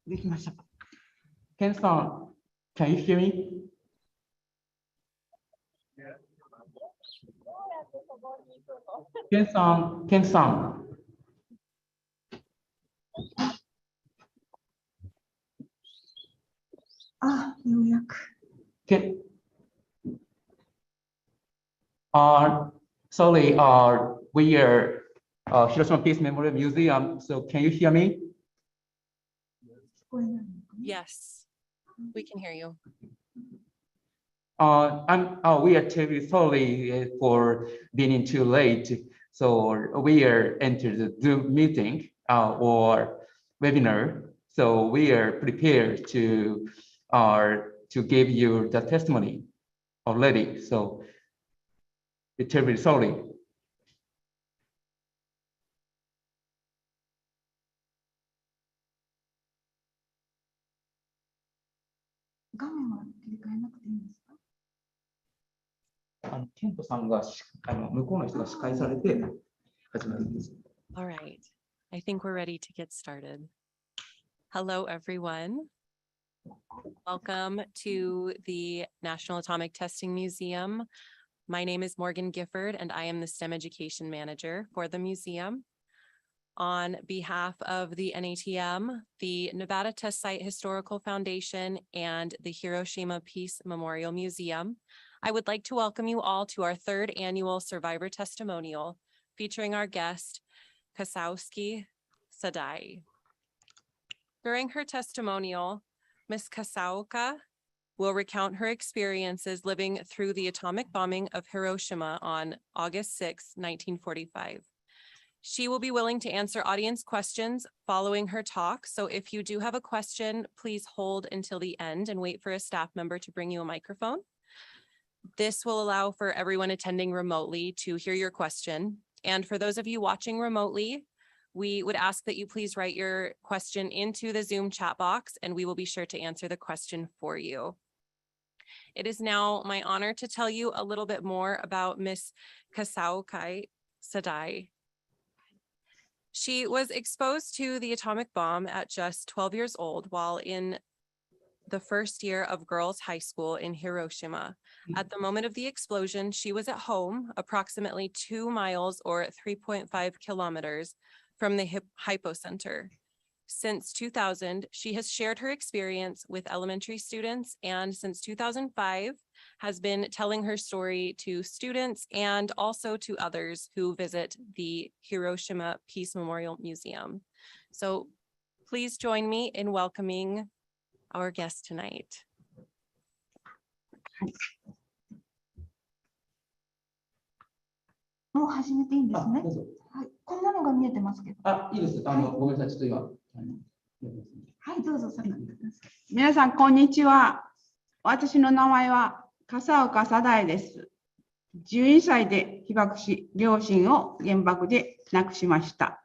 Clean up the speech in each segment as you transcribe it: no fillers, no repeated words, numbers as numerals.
できましたか。ケンさん、can you hear me? Kenさん。あ、ようやく。Sorry, we are Hiroshima Peace Memorial Museum. So can you hear me? Yes, we can hear you. We are terribly sorry for being too late. So we are entered the Zoom meeting or webinar. So we are prepared to give you the testimony already. So we're terribly sorry. 画面は切り替えなくていいんですか？ケントさんが向こうの人が司会されて始まるんです。All right, I think we're ready to get started. Hello, everyone. Welcome to the National Atomic Testing Museum. My name is Morgan Gifford, and I am the STEM Education Manager for the museum. On behalf of the NATM, the Nevada Test Site Historical Foundation, and the Hiroshima Peace Memorial Museum, I would like to welcome you all to our third annual Survivor Testimonial, featuring our guest, Kasaoka Sadae. During her testimonial, Ms. Kasaoka will recount her experiences living through the atomic bombing of Hiroshima on August 6, 1945. She will be willing to answer audience questions following her talk. So if you do have a question, please hold until the end and wait for a staff member to bring you a microphone. This will allow for everyone attending remotely to hear your question. And for those of you watching remotely, we would ask that you please write your question into the Zoom chat box, and we will be sure to answer the question for you. It is now my honor to tell you a little bit more about Ms. Kasaoka Sadae. She was exposed to the atomic bomb at just 12 years old while in the first year of girls' high school in Hiroshima. At the moment of the explosion, she was at home, approximately 2 miles or 3.5 kilometers from the hypocenter. Since 2000, she has shared her experience with elementary students, and since 2005 has been telling her story to students and also to others who visit the Hiroshima Peace Memorial Museum. So please join me in welcoming our guest tonight. もう始めていいんですね。はい、こんなのが見えてますけど。いいです。ごめんなさい、ちょっと今。はい、どうぞ。皆さん、こんにちは。私の名前は笠岡貞恵です。12歳で被爆し、両親を原爆で亡くしました。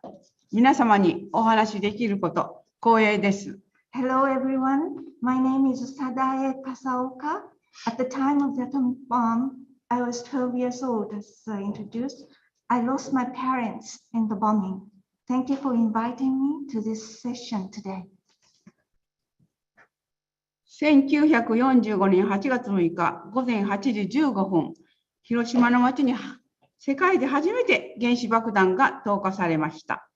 皆様にお話しできること光栄です。Hello everyone, my name is Sadae Kasaoka. At the time of the atomic bomb, I was 12 years old, as introduced. I lost my parents in the bombing. Thank you for inviting me to this session today. 1945年8月6日午前8時15分、広島の町に世界で初めて原子爆弾が投下されました。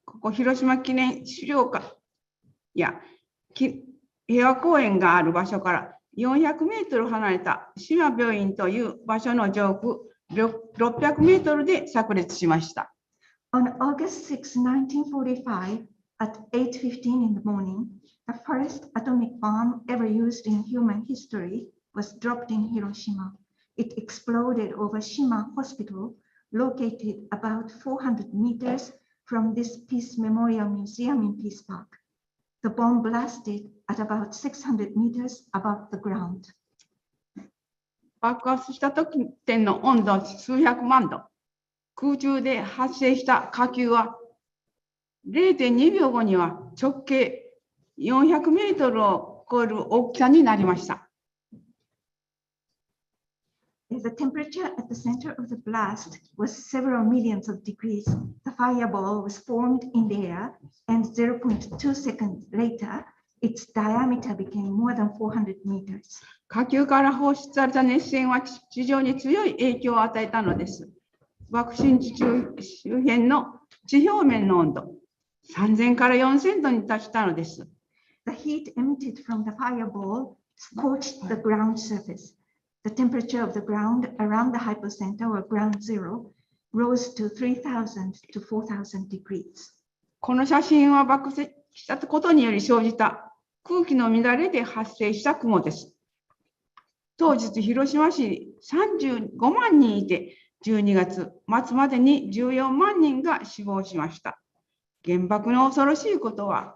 ここ広島記念資料館や平和公園がある場所から400メートル離れた島病院という場所の上空600メートルで炸裂しました。On August 6, 1945, at 8:15 in the morning, the first atomic bomb ever used in human history was dropped in Hiroshima. It exploded over Shima Hospital, located about 400 meters from this Peace Memorial Museum in Peace Park. The bomb blasted at about 600 meters above the ground. 爆発した時点の温度は数百万度。空中で発生した火球は 0.2 秒後には直径400メートルを超える大きさになりました。The temperature at the center of the blast was several millions of degrees. The fireball was formed in the air, and 0.2 seconds later, its diameter became more than 400 meters. 火球から放出された熱線は地上に強い影響を与えたのです。爆心地周辺の地表面の温度、3000から4000度に達したのです。The heat emitted from the fireball scorched the ground surface. The temperature of the ground around the hypocenter or ground zero rose to 3,000 to 4,000 degrees. この写真は爆発したことにより生じた空気の乱れで発生した雲です。当日、広島市に35万人いて、12月末までに14万人が死亡しました。原爆の恐ろしいことは、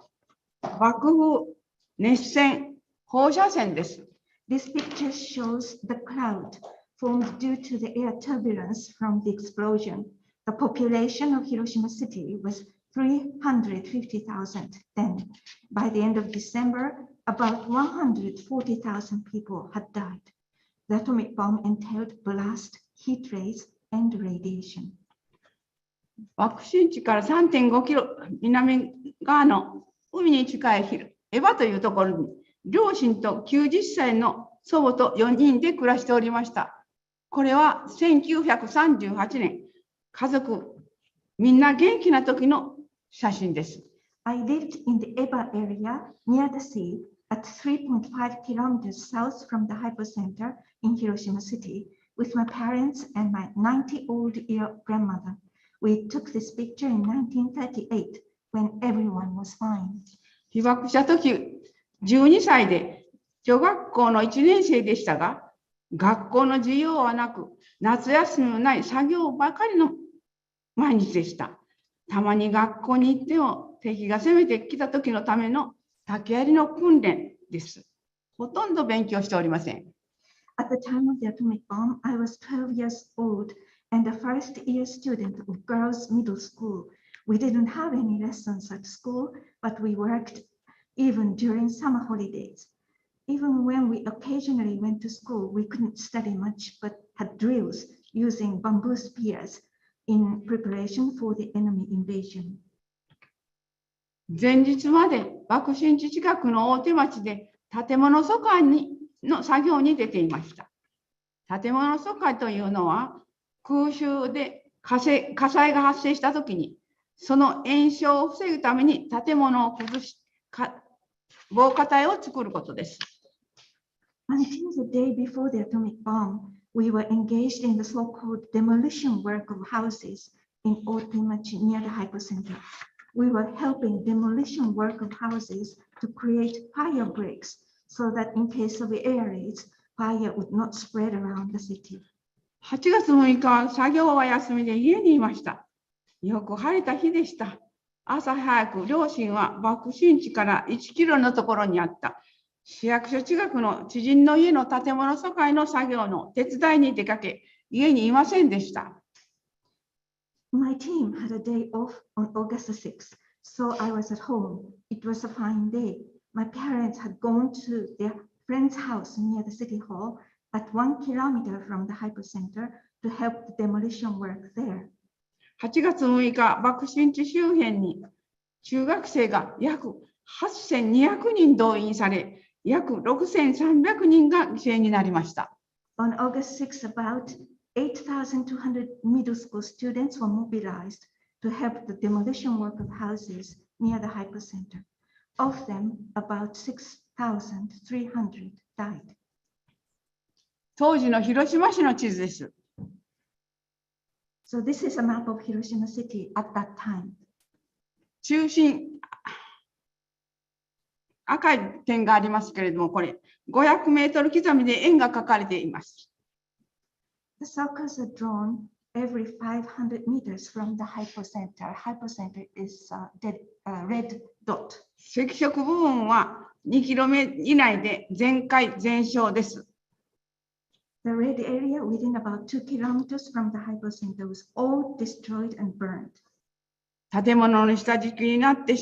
爆風、熱線、放射線です。This picture shows the cloud formed due to the air turbulence from the explosion. The population of Hiroshima City was 350,000 then. By the end of December, about 140,000 people had died. The atomic bomb entailed blast, heat rays, and radiation. 爆心地から 3.5 キロ南側の海に近いエバというところに、両親と90歳の祖母と4人で暮らしておりました。これは1938年、家族みんな元気な時の写真です。I lived in the Eba area near the sea at 3.5 kilometers south from the hypocenter in Hiroshima City with my parents and my 90-old-year grandmother. We took this picture in 1938 when everyone was fine. 被爆した時、12歳で小学校の1年生でしたが、学校の授業はなく、夏休みもない作業ばかりの毎日でした。たまに学校に行っても敵が攻めてきた時のための竹槍の訓練です。ほとんど勉強しておりません。At the time of the atomic bomb, I was 12 years old and a first-year student of girls' middle school. We didn't have any lessons at school, but we worked even during summer holidays. Even when we occasionally went to school, we couldn't study much, but had drills using bamboo spears in preparation for the enemy invasion. 前日まで爆心地近くの大手町で建物疎開の作業に出ていました。建物疎開というのは空襲で火災が発生したときにその延焼を防ぐために建物を崩し防火帯を作ることです。Until the day before the atomic bomb, we were engaged in the so-called demolition work of houses in Otemachi near the hypocenter. We were helping demolition work of houses to create fire breaks so that in case of air raids, fire would not spread around the city. 8月6日は作業は休みで家にいました。よく晴れた日でした。朝早く両親は爆心地から1キロのところにあった市役所近くの知人の家の建物疎開の作業の手伝いに出かけ、家にいませんでした。My team had a day off on August 6th, so I was at home. It was a fine day. My parents had gone to their friend's house near the city hall at 1 kilometer from the hypocenter to help the demolition work there. 8月6日、爆心地周辺に中学生が約8200人動員され、約6300人が犠牲になりました。On August 6th, about 8,200 middle school students were mobilized to help the demolition work of houses near the hypocenter. Of them, about 6,300 died. 当時の広島市の地図です。So this is a map of Hiroshima City at that time. 中心、赤い点がありますけれども、これ500メートル刻みで円が描かれています。The circles are drawn every 500 meters from the hypocenter. Hypocenter is red dot. 赤色部分は2キロ以内で全壊全焼です。The red area within about 2 kilometers from the hypocenter was all destroyed and burned. 建物の下敷きになって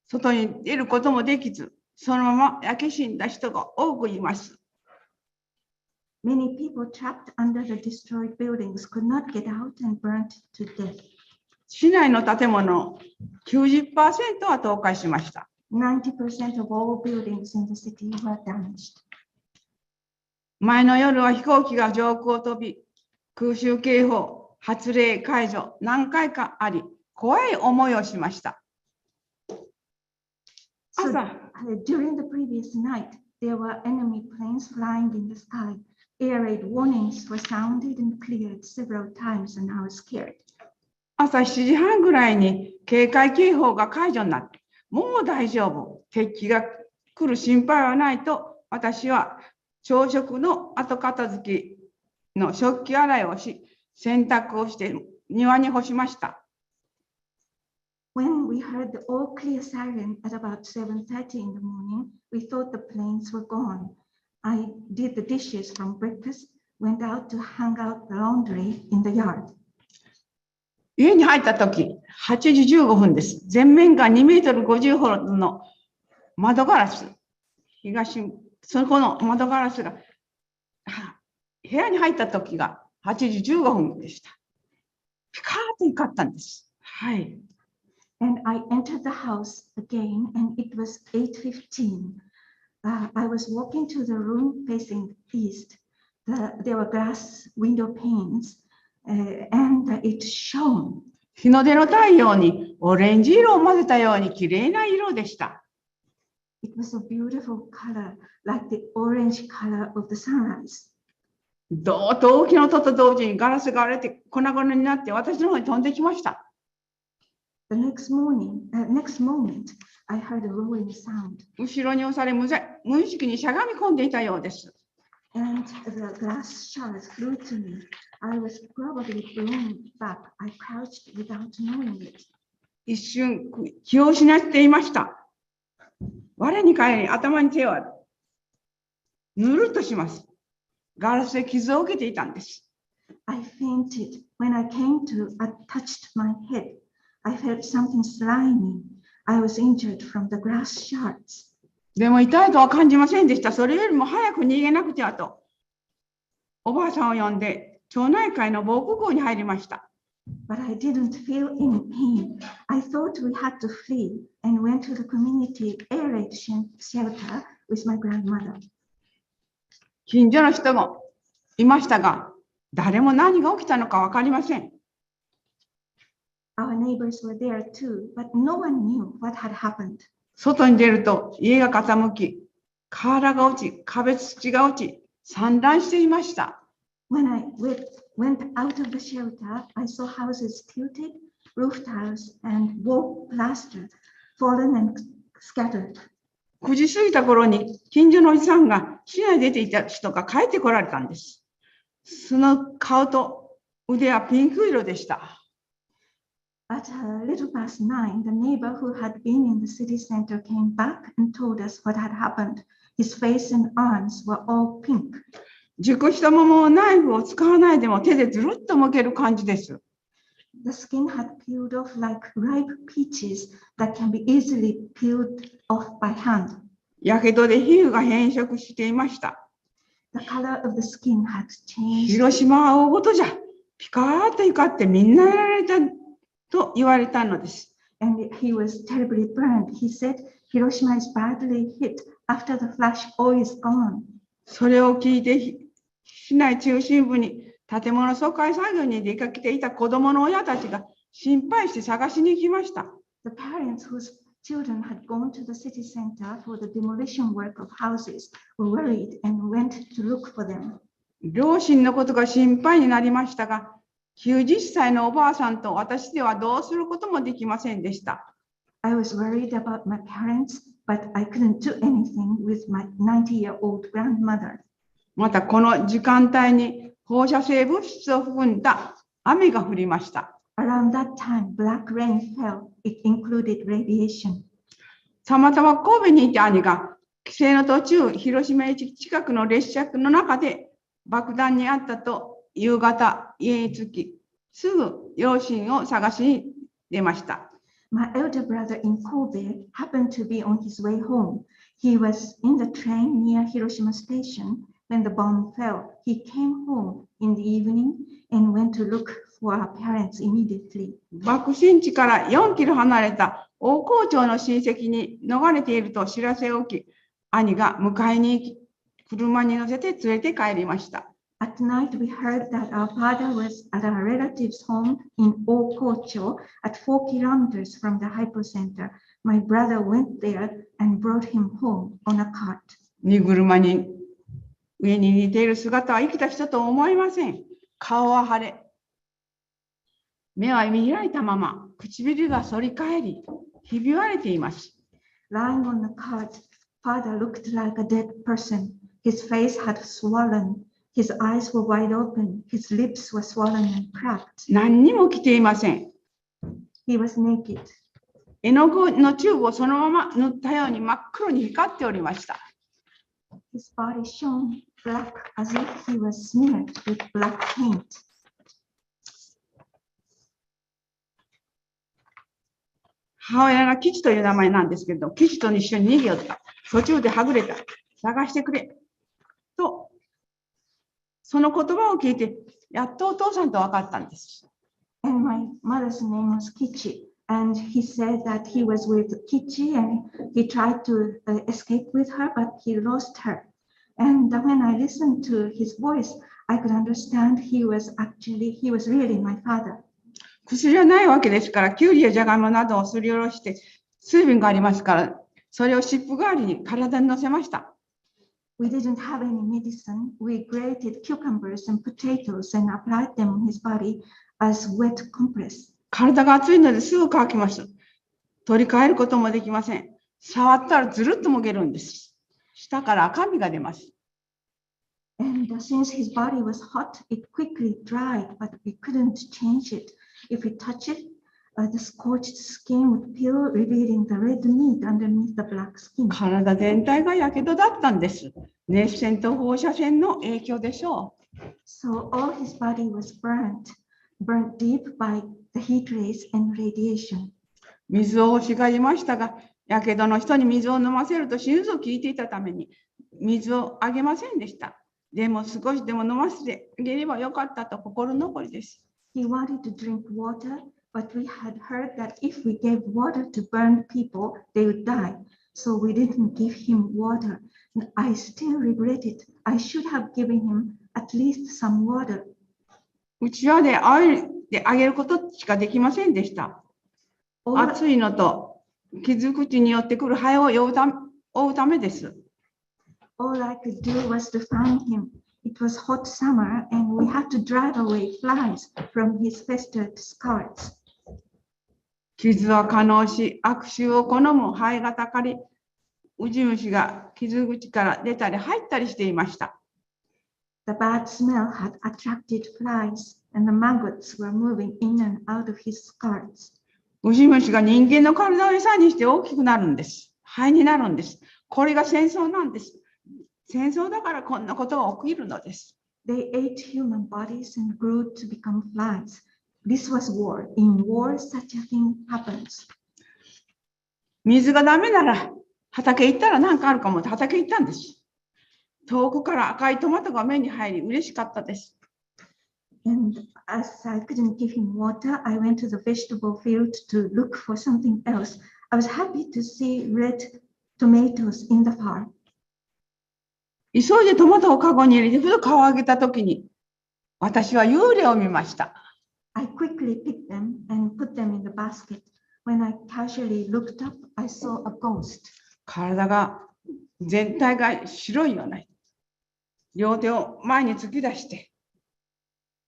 外に出ることもできず、そのまま焼け死んだ人が多くいます。Many people trapped under the destroyed buildings could not get out and burnt to death. 市内の建物の 90% は倒壊しました。90% of all buildings in the city were damaged. 前の夜は飛行機が上空を飛び、空襲警報、発令解除、何回かあり、怖い思いをしました。So, 朝、during the previous night, there were enemy planes flying in the sky. Air raid warnings were sounded and cleared several times, and I was scared. 朝7時半ぐらいに警戒警報が解除になって、もう大丈夫、敵機が来る心配はないと、私は朝食の後片付けの食器洗いをし、洗濯をして庭に干しました。When we heard the all clear siren at about 7:30 in the morning, we thought the planes were gone. I did the dishes from breakfast, went out to hang out the laundry in the yard. 家に入ったとき、8時15分です。全面が2メートル50ほどの窓ガラス、そこの窓ガラスが部屋に入ったときが8時15分でした。ピカーッと光ったんです。はい。And I entered the house again, and it was 8:15. I was walking to the room facing east. There were glass window panes, and it shone. 日の出の太陽にオレンジ色を混ぜたようにきれいな色でした。It was a beautiful color, like the orange color of the sunrise. どーっと大きな音と同時にガラスが割れて粉々になって私の方に飛んできました。The next moment, I heard a roaring sound. 後ろに押され無意識にしゃがみ込んでいたようです。And the glass shards flew to me. I was probably blown back. I crouched without knowing it. 一瞬気を失っていました。我に返り頭に手をぬるっとします。ガラスで傷を受けていたんです。I fainted. When I came to, I touched my head. I felt something slimy. I was injured from the glass shards. でも痛いとは感じませんでした。それよりも早く逃げなくてはと、おばあさんを呼んで町内会の防空壕に入りました。But I didn't feel any pain. I thought we had to flee and went to the community air raid shelter with my grandmother. 近所の人もいましたが、誰も何が起きたのか分かりません。Our neighbors were there too, but no one knew what had happened. 外に出ると家が傾き、瓦が落ち、壁土が落ち、散乱していました。When I went out of the shelter, I saw houses tilted, roof tiles and wall plaster fallen and scattered. 9時過ぎた頃に近所のおじさんが市内に出ていた人が帰ってこられたんです。その顔と腕はピンク色でした。At a little past 9, the neighbor who had been in the city center came back and told us what had happened. His face and arms were all pink. 熟した桃をナイフを使わないでも手でずるっと剥ける感じです。The skin had peeled off like ripe peaches that can be easily peeled off by hand. やけどで皮膚が変色していました。The color of the skin had changed. 広島は大ごとじゃ。ピカーッと光ってみんなやられたと言われたのです。And he was terribly burned. He said, Hiroshima is badly hit. After the flash, all is gone. それを聞いて市内中心部に建物疎開作業に出かけていた子供の親たちが心配して探しに行きました。The parents whose children had gone to the city center for the demolition work of houses were worried and went to look for them. 両親のことが心配になりましたが、90歳のおばあさんと私ではどうすることもできませんでした。I was worried about my parents, but I couldn't do anything with my 90-year-old grandmother. またこの時間帯に放射性物質を含んだ雨が降りました。Around that time, black rain fell. It included radiation. たまたま神戸にいた兄が帰省の途中、広島駅近くの列車の中で爆弾にあったと夕方、家に着き、すぐ両親を探しに出ました。My elder brother in Kobe happened to be on his way home. He was in the train near Hiroshima Station when the bomb fell. He came home in the evening and went to look for our parents immediately. 爆心地から4キロ離れた大河町の親戚に逃れていると知らせを受け、兄が迎えに行き、車に乗せて連れて帰りました。At night, we heard that our father was at our relative's home in Okocho at 4 kilometers from the hypocenter. My brother went there and brought him home on a cart. 荷車に上に似ている姿は生きた人と思えません。顔は腫れ、目は見開いたまま、唇が反り返り、ひび割れています。Lying on the cart, father looked like a dead person. His face had swollen. His eyes were wide open. His lips were swollen and cracked. 何にも着ていません。He was naked. 絵の具のチューブをそのまま塗ったように真っ黒に光っておりました。His body shone black as if he was smeared with black paint. 母親が吉という名前なんですけど、吉と一緒に逃げよった。途中ではぐれた。探してくれ。と、その言葉を聞いて、やっとお父さんと分かったんです。And my mother's name was Kichi. And he said that he was with Kichi and he tried to escape with her, but he lost her. And when I listened to his voice, I could understand he was really my father. 薬はないわけですから、キュウリやジャガイモなどをすりおろして、水分がありますから、それを湿布代わりに体に乗せました。We didn't have any medicine. We grated cucumbers and potatoes and applied them on his body as wet compress. 体が熱いのですぐ乾きます。取り替えることもできません。触ったらずるっともげるんです。下から赤みが出ます。And since his body was hot, it quickly dried, but we couldn't change it. If we touch it, the scorched skin would peel, revealing the red meat underneath the black skin. 体全体がやけどだったんです。熱線と放射線の影響でしょう。So all his body was burnt deep by the heat rays and radiation. 水を欲しがりましたが、やけどの人に水を飲ませると死ぬと聞いていたために、水をあげませんでした。でも少しでも飲ませてあげればよかったと心残りです。He wanted to drink water, but we had heard that if we gave water to burned people, they would die. So we didn't give him water. I still regret it. I should have given him at least some water. うちわであげることしかできませんでした。暑いのと傷口によってくるハエを追うためです。All I could do was to fan him. It was hot summer and we had to drive away flies from his festered scars. 傷は可能し、悪臭を好むハエがたかり、ウジ虫が傷口から出たり入ったりしていました。The bad smell had attracted flies and the maggots were moving in and out of his scars. ウジ虫が人間の体を餌にして大きくなるんです。ハエになるんです。これが戦争なんです。戦争だからこんなことが起きるのです。They ate human bodies and grew to become flies. This was war. In war, such a thing happens. 水がダメなら畑行ったら何かあるかもって畑行ったんです。遠くから赤いトマトが目に入り嬉しかったです。And as I couldn't give him water, I went to the vegetable field to look for something else. I was happy to see red tomatoes in the farm. 急いでトマトをカゴに入れてふと顔を上げたときに、私は幽霊を見ました。I quickly picked them and put them in the basket. When I casually looked up, I saw a ghost. 体が全体が白いような。両手を前に突き出して、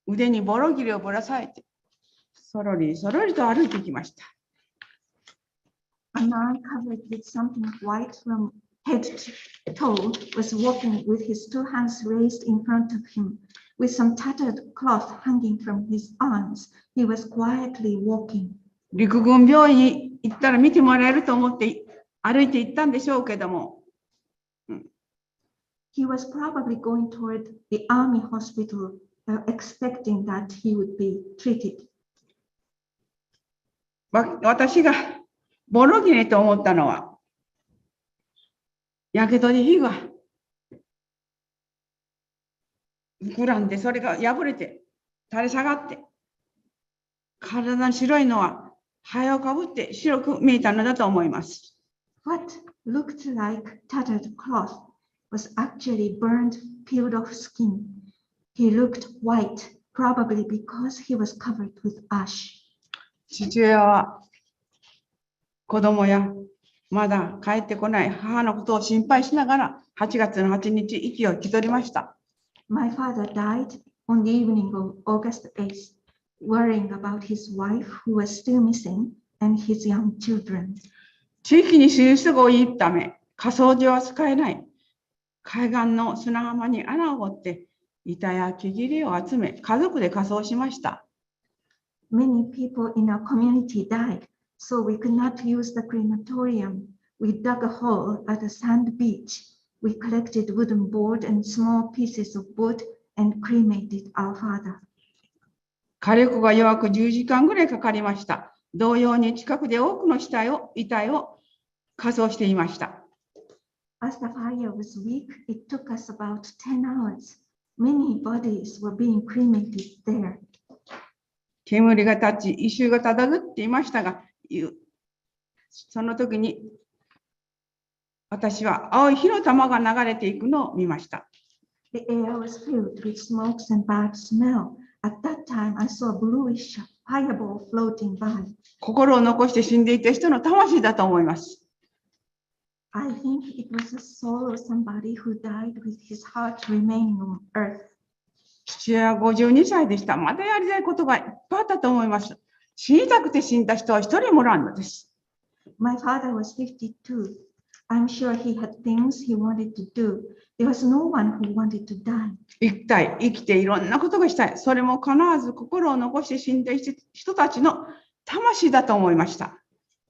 腕にボロギリをぶら下げて、そろりそろりと歩いてきました。A man covered with something white from head to toe was walking with his two hands raised in front of him, with some tattered cloth hanging from his arms. He was quietly walking. 陸軍病院に行ったら見てもらえると思って歩いて行ったんでしょうけども、He was probably going toward the army hospital, expecting that he would be treated. 私がボロギネと思ったのは、やけどで火が膨らんで、それが破れて垂れ下がって、体の白いのは灰をかぶって白く見えたのだと思います。What looked like tattered cloth was actually burned, peeled off skin. He looked white, probably because he was covered with ash. 父親は子供やまだ帰ってこない母のことを心配しながら8月の8日息を引き取りました。My father died on the evening of August 8th, worrying about his wife who was still missing and his young children. 地域に水質が多いため、火葬場は使えない。海岸の砂浜に穴を掘って板や木切れを集め、家族で火葬しました。Many people in our community died, so we could not use the crematorium. We dug a hole at a sand beach. We collected wooden board and small pieces of wood and cremated our father. 火力が弱く10時間ぐらいかかりました。同様に近くで多くの遺体を火葬していました。As the fire was weak, it took us about 10 hours. Many bodies were being cremated there. 煙が立ち、異臭が漂っていましたが、その時に私は青い火の玉が流れていくのを見ました。The air was filled with smokes and bad smell. At that time, I saw a bluish fireball floating by. 心を残して死んでいた人の魂だと思います。I think it was the soul of somebody who died with his heart remaining on earth. 父親は52歳でした。まだやりたいことがいっぱいあったと思います。死にたくて死んだ人は一人もおらんのです。My father was 52. I'm sure he had things he wanted to do. There was no one who wanted to die. 生きていろんなことがしたい。それも必ず心を残して死んだ人たちの魂だと思いました。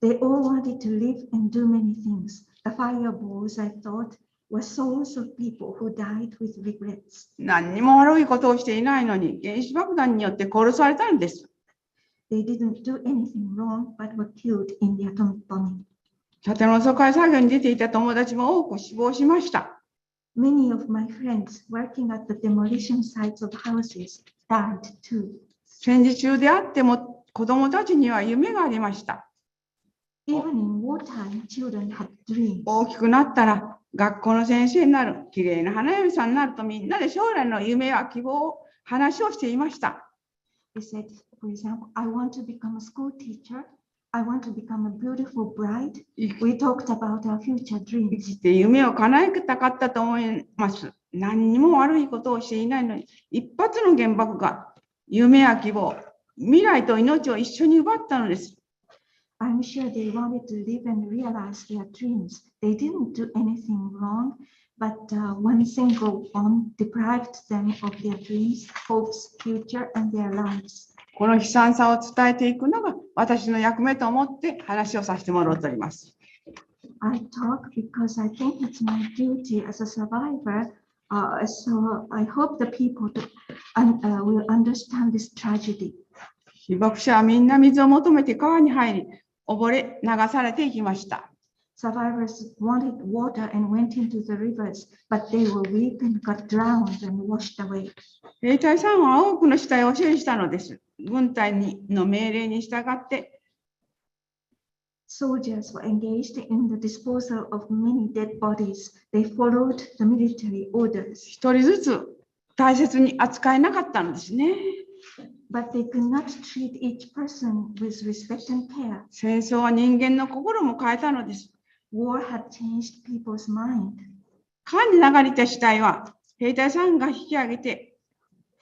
They all wanted to live and do many things. The fireballs, I thought, were souls of people who died with regrets. 何にも悪いことをしていないのに原子爆弾によって殺されたんです。They didn't do anything wrong but were killed in the atomic bombing. 建物疎開作業に出ていた友達も多く死亡しました。Many of my friends working at the demolition sites of houses died too. 戦時中であっても子供たちには夢がありました。Even in wartime, children had dreams. 大きくなったら学校の先生になる、きれいな花嫁さんになるとみんなで将来の夢や希望を話をしていました。They said, for example, I want to become a school teacher. I want to become a beautiful bride. We talked about our future 生 dreams. きて夢を叶えたかったと思います。何にも悪いことをしていないのに、一発の原爆が夢や希望、未来と命を一緒に奪ったのです。I'm sure they wanted to live and realize their dreams. They didn't do anything wrong, but one single bomb deprived them of their dreams, hopes, future, and their lives. この悲惨さを伝えていくのが私の役目と思って話をさせてもらっております。I talk because I think it's my duty as a survivor. So I hope the people will understand this tragedy. 被爆者はみんな水を求めて川に入り、溺れ流されていきました。Survivors wanted water and went into the rivers, but they were weak and got drowned and washed away. 兵隊さんは多くの死体を処理したのです。軍隊の命令に従って、Soldiers were engaged in the disposal of many dead bodies. They followed the military orders. 一人ずつ大切に扱えなかったのですね。But they could not treat each person with respect and care. 戦争は人間の心も変えたのです。War had changed people's mind. 川に流れた死体は兵隊さんが引き上げて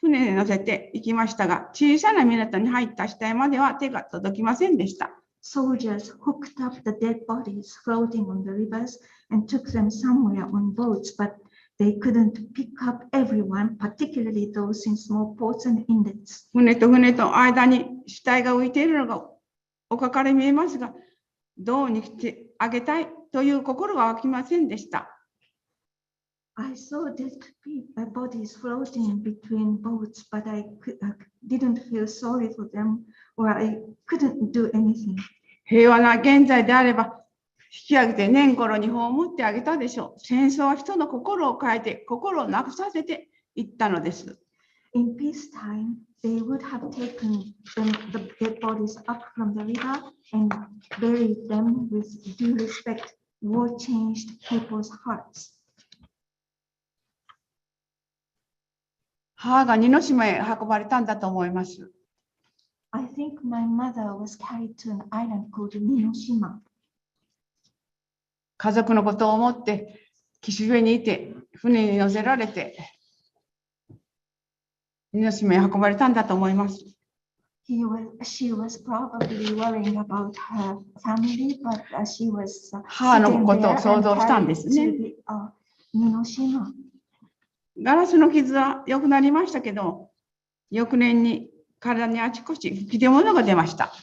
船に乗せて行きましたが、小さな港に入った死体までは手が届きませんでした。Soldiers hooked up the dead bodies floating on the rivers and took them somewhere on boats, but they couldn't pick up everyone, particularly those in small ports and inlets. 船と船と間に死体が浮いているのが丘から見えますが、どうにしてあげたいという心が湧きませんでした。I saw dead bodies floating between boats, but I didn't feel sorry for them, or I couldn't do anything. 平和な現在であれば、引き上げて年頃に葬ってあげたでしょう。戦争は人の心を変えて、心をなくさせていったのです。In peacetime, they would have taken the dead bodies up from the river and buried them with due respect. War changed people's hearts. 母が似島へ運ばれたんだと思います。I think my mother was carried to an island called Hiroshima. 家族のことを思って、岸辺にいて、船に乗せられて、似島へ運ばれたんだと思います。She was probably worrying about her family, but she was 母の sitting こと there を想像したん and です carried ね。 to Hiroshima. ガラスの傷は良くなりましたけど、翌年に体にあちこち吹き出物が出ました。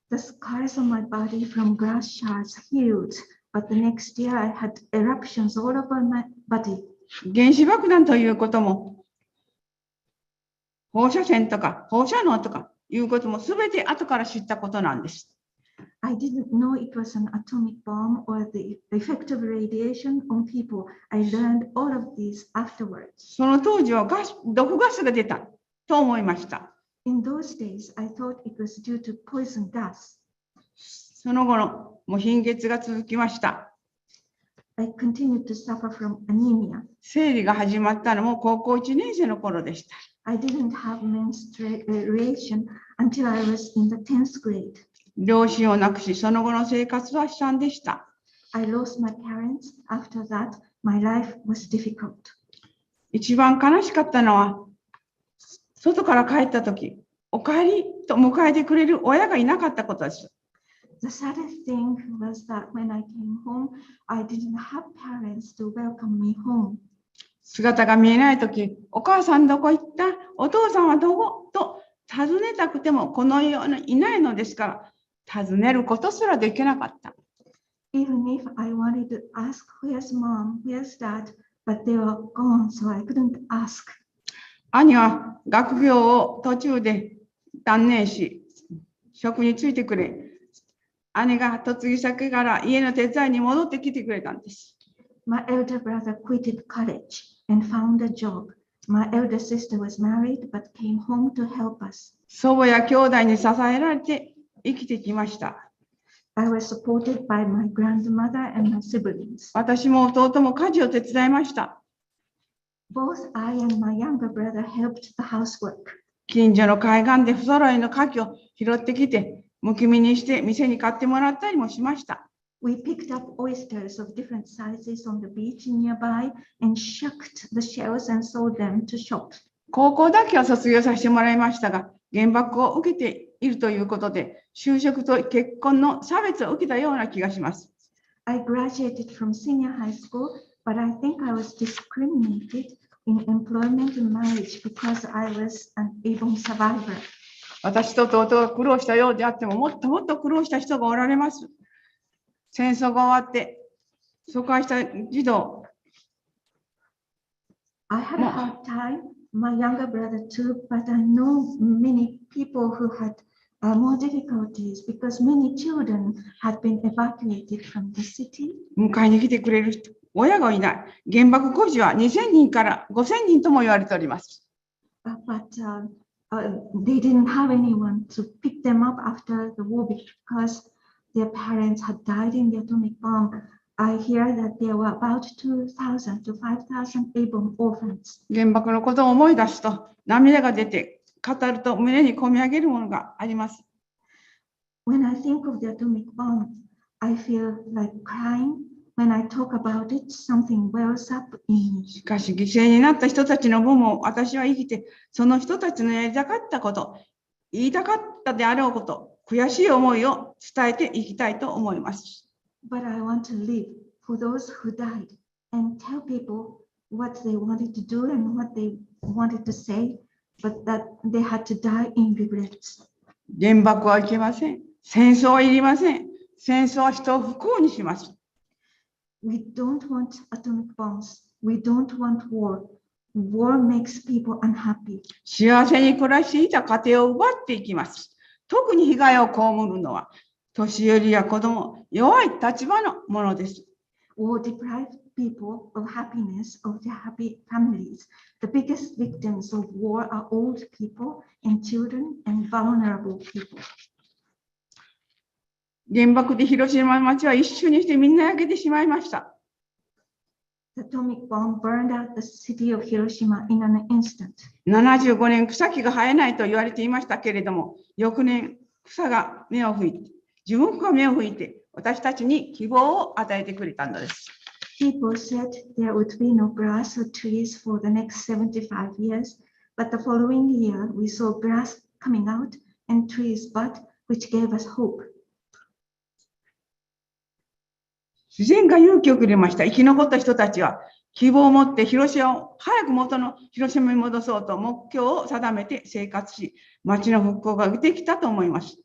The scars on my body from glass shards healed, but the next year I had eruptions all over my body. 原子爆弾ということも、放射線とか放射能とかいうこともすべて後から知ったことなんです。I didn't know it was an atomic bomb or the effect of radiation on people. I learned all of these afterwards. その当時は毒ガスが出たと思いました。In those days, I thought it was due to poison gas. その後のもう貧血が続きました。I continued to suffer from anemia. 生理が始まったのも高校1年生の頃でした。I didn't have menstruation until I was in the 10th grade. 両親を亡くし、その後の生活は悲惨でした。I lost my parents. After that, my life was difficult. 一番悲しかったのは、外から帰ったとき、お帰りと迎えてくれる親がいなかったことです。The saddest thing was that when I came home, I didn't have parents to welcome me home. 姿が見えないとき、お母さんどこ行った？お父さんはどこ？と尋ねたくてもこの世にいないのですから、尋ねることすらできなかった。Even if I wanted to ask, where's mom, where's dad, but they were gone, so I couldn't ask. 兄は学業を途中で断念し、職に就いてくれ。姉が嫁ぎ先から家の手伝いに戻ってきてくれたんです。My elder brother quitted college and found a job. My elder sister was married but came home to help us. 祖母や兄弟に支えられて生きてきました。I was supported by my grandmother and my siblings. 私も弟も家事を手伝いました。Both I and my younger brother helped the housework. 近所の海岸で不揃いの牡蠣を拾ってきて、むき身にして店に買ってもらったりもしました。We picked up oysters of different sizes on the beach nearby and shucked the shells and sold them to shops. 高校だけは卒業させてもらいましたが、原爆を受けているということで、就職と結婚の差別を受けたような気がします。I graduated from senior high school, but I think I was discriminated in employment and marriage because I was an able survivor. 私と弟が苦労したようであっても、もっともっと苦労した人がおられます。戦争が終わって疎開した児童。I had a hard time, my younger brother too, but I know many people who had more difficulties because many children had been evacuated from the city. 迎えに来てくれる人、親がいない。原爆孤児は2000人から5000人とも言われております。But they didn't have anyone to pick them up after the war because their parents had died in the atomic bomb. I hear that there were about 2,000 to 5,000 able orphans. 原爆のことを思い出すと涙が出て、語ると胸に込み上げるものがあります。When I think of the atomic bomb, I feel like crying. When I talk about it, something wells up in me. しかし犠牲になった人たちの分も私は生きて、その人たちのやりたかったこと、言いたかったであろうこと、悔しい思いを伝えていきたいと思います。But I want to live for those who died and tell people what they wanted to do and what they wanted to say, but that they had to die in regrets. 原爆はいけません。戦争はいりません。戦争は人を不幸にします。We don't want atomic bombs. We don't want war. War makes people unhappy. 幸せに暮らしていた家庭を奪っていきます。特に被害を被るのは、年寄りや子供、弱い立場のものです。War deprives people of happiness of their happy families. The biggest victims of war are old people and children and vulnerable people. 原爆で広島の町は一瞬にしてみんな焼けてしまいました。The atomic bomb burned out the city of Hiroshima in an instant. 75年草木が生えないと言われていましたけれども、翌年草が芽を吹いて、樹木が芽を吹いて、私たちに希望を与えてくれたのです。People said there would be no grass or trees for the next 75 years, but the following year we saw grass coming out and trees bud, which gave us hope. 自然が勇気をくれました。生き残った人たちは希望を持って広島を早く元の広島に戻そうと目標を定めて生活し、町の復興ができたと思います。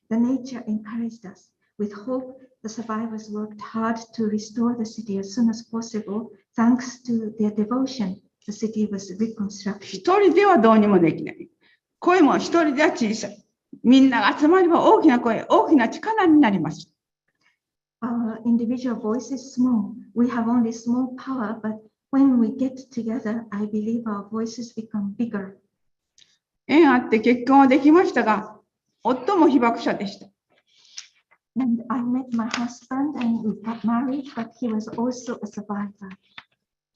The nature encouraged us. With hope, the survivors worked hard to restore the city as soon as possible. Thanks to their devotion, the city was reconstructed. 一人ではどうにもできない。声も一人では小さい。みんなが集まれば大きな声、大きな力になります。Our individual voice is small. We have only small power, but when we get together, I believe our voices become bigger. 縁あって結婚はできましたが、夫も被爆者でした。And I met my husband and we got married, but he was also a survivor.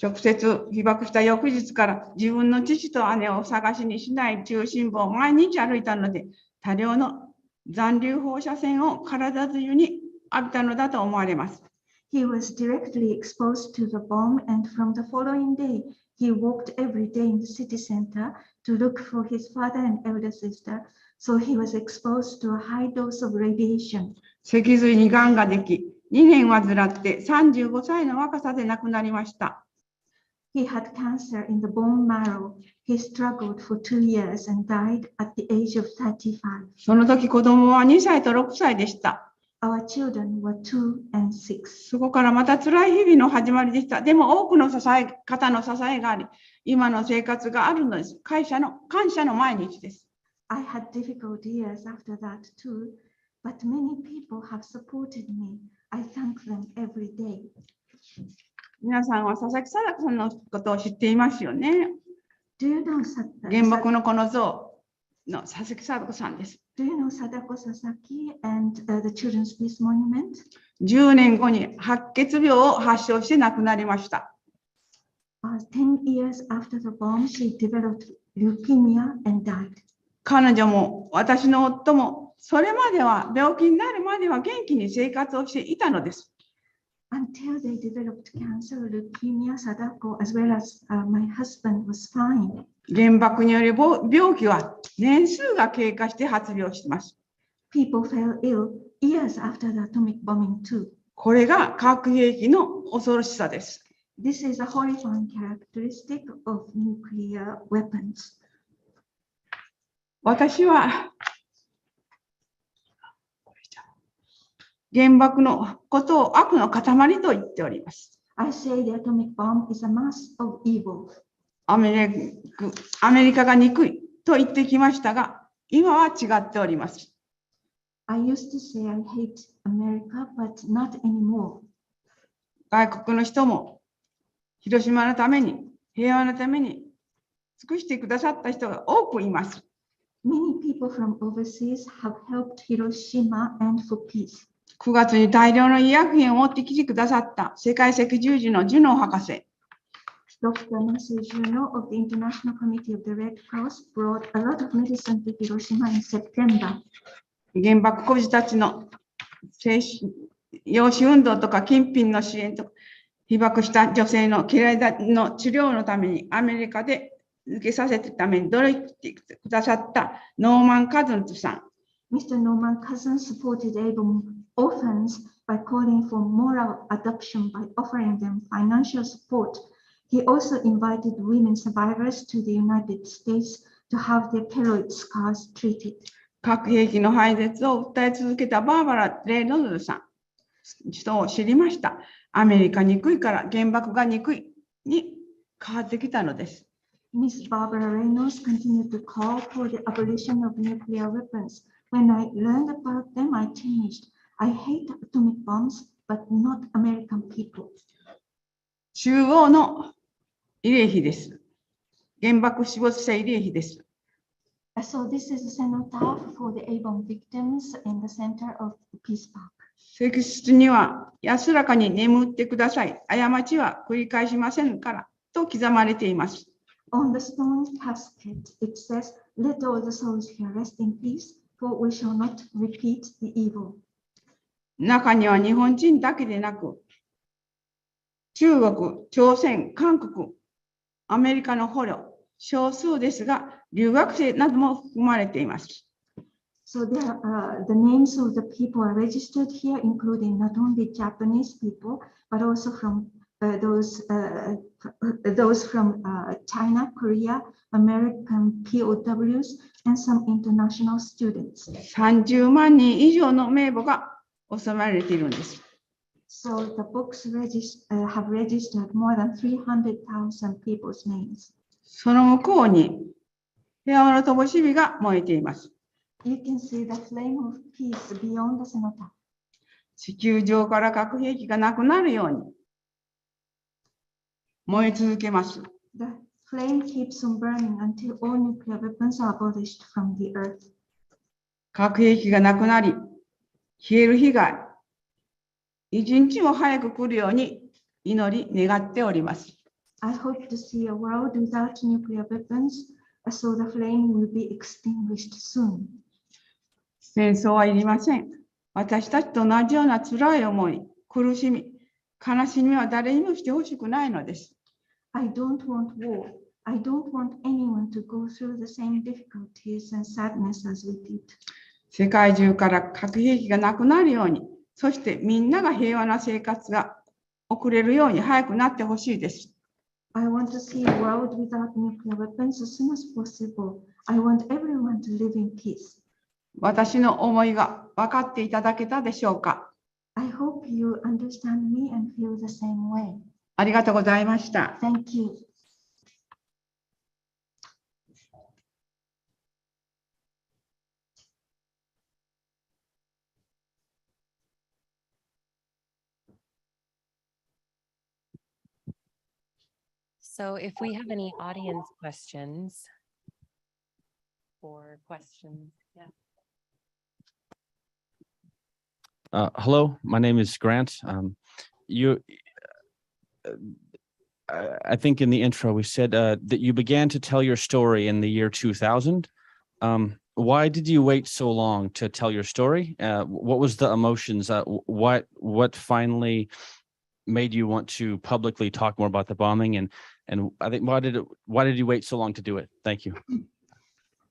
直接被爆した翌日から自分の父と姉を探しに市内中心部を毎日歩いたので、多量の残留放射線を体中に浴びたのだと思われます。He was directly exposed to the bomb, and from the following day, he walked every day in the city center to look for his father and elder sister. So he was exposed to a high dose of radiation. 脊髄にがんができ、2年患って35歳の若さで亡くなりました。He had cancer in the bone marrow. He struggled for 2 years and died at the age of 35. その時子供は2歳と6歳でした。Our children were 2 and 6. そこからまた辛い日々の始まりでした。でも多くの方の支えがあり、今の生活があるのです。感謝の毎日です。I had difficult years after that too, but many people have supported me. I thank them every day. 皆さんは佐々木貞子さんのことを知っていますよね。Do you know 原爆のこの像の佐々木貞子さんです。Do you know Sadae Kasaoka and the Children's Peace Monument? 10年後に白血病を発症して亡くなりました。10 years after the bomb, she developed leukemia and died. 彼女も私の夫もそれまでは病気になるまでは元気に生活をしていたのです。Until they developed cancer, leukemia, Sadako, as well as my husband was fine. 原爆による病気は年数が経過して発病しています。People fell ill years after the atomic bombing too. これが核兵器の恐ろしさです。This is a horrifying characteristic of nuclear weapons. 私は原爆のことを悪の塊と言っております。I say the atomic bomb is a mass of evil. アメリカが憎いと言ってきましたが、今は違っております。I used to say I hate America, but not anymore. 外国の人も広島のために、平和のために尽くしてくださった人が多くいます。Many people from overseas have helped Hiroshima and for peace. 9月に大量の医薬品を持ってきてくださった世界赤十字のジュノー博士。Dr. Masu Juno of the International Committee of the Red Cross brought a lot of medicine to Hiroshima in September. 原爆孤児たちの養子運動とか金品の支援とか、被爆した女性の嫌いの治療のためにアメリカで受けさせるために努力してくださったノーマン・カズンズさん。Mr. Norman Cousins supported able orphans by calling for moral adoption by offering them financial support. He also invited women survivors to the United States to have their keloid scars treated. 核兵器の廃絶を訴え続けたバーバラ・レイノルズさん、人を知りました。アメリカ憎いから原爆が憎い。に変わってきたのです。Miss Barbara Reynolds continued to call for the abolition of nuclear weapons. When I learned about them, I changed. I hate atomic bombs, but not American people. 中央の慰霊碑です。原爆死没者慰霊碑です。So this is a cenotaph for the A-bomb victims in the center of the Peace Park. 石室には安らかに眠ってください。過ちは繰り返しませんからと刻まれています。On the stone casket, it says, "Let all the souls here rest in peace, for we shall not repeat the evil." 中には日本人だけでなく、中国、朝鮮、韓国、アメリカの捕虜、少数ですが、留学生なども含まれています。So the names of the people are registered here, including not only Japanese people, but also from those from China, Korea, American POWs, and some international students. 30万人以上の名簿が収められているんです。So the books have registered more than 300,000 people's names. その向こうに平和の灯火が燃えています。You can see the flame of peace beyond the cenotaph. 地球上から核兵器がなくなるように燃え続けます。The flame keeps on burning until all nuclear weapons are abolished from the earth. 核兵器がなくなり、消える日が一日も早く来るように祈り願っております。I hope to see a world without nuclear weapons, so the flame will be extinguished soon. 戦争はいりません。私たちと同じような辛い思い、苦しみ、悲しみは誰にもしてほしくないのです。I don't want war. I don't want anyone to go through the same difficulties and sadness as we did. 世界中から核兵器がなくなるように、そしてみんなが平和な生活が送れるように早くなってほしいです。I want to see a world without nuclear weapons as soon as possible. I want everyone to live in peace. 私の思いが分かっていただけたでしょうか。I hope you understand me and feel the same way. ありがとうございました。Thank you. So if we have any audience questions or questions, yeah. Hello, my name is Grant. I think in the intro we said that you began to tell your story in the year 2000. Why did you wait so long to tell your story? What was the emotions? What finally made you want to publicly talk more about the bombing? And I think why did you wait so long to do it? Thank you.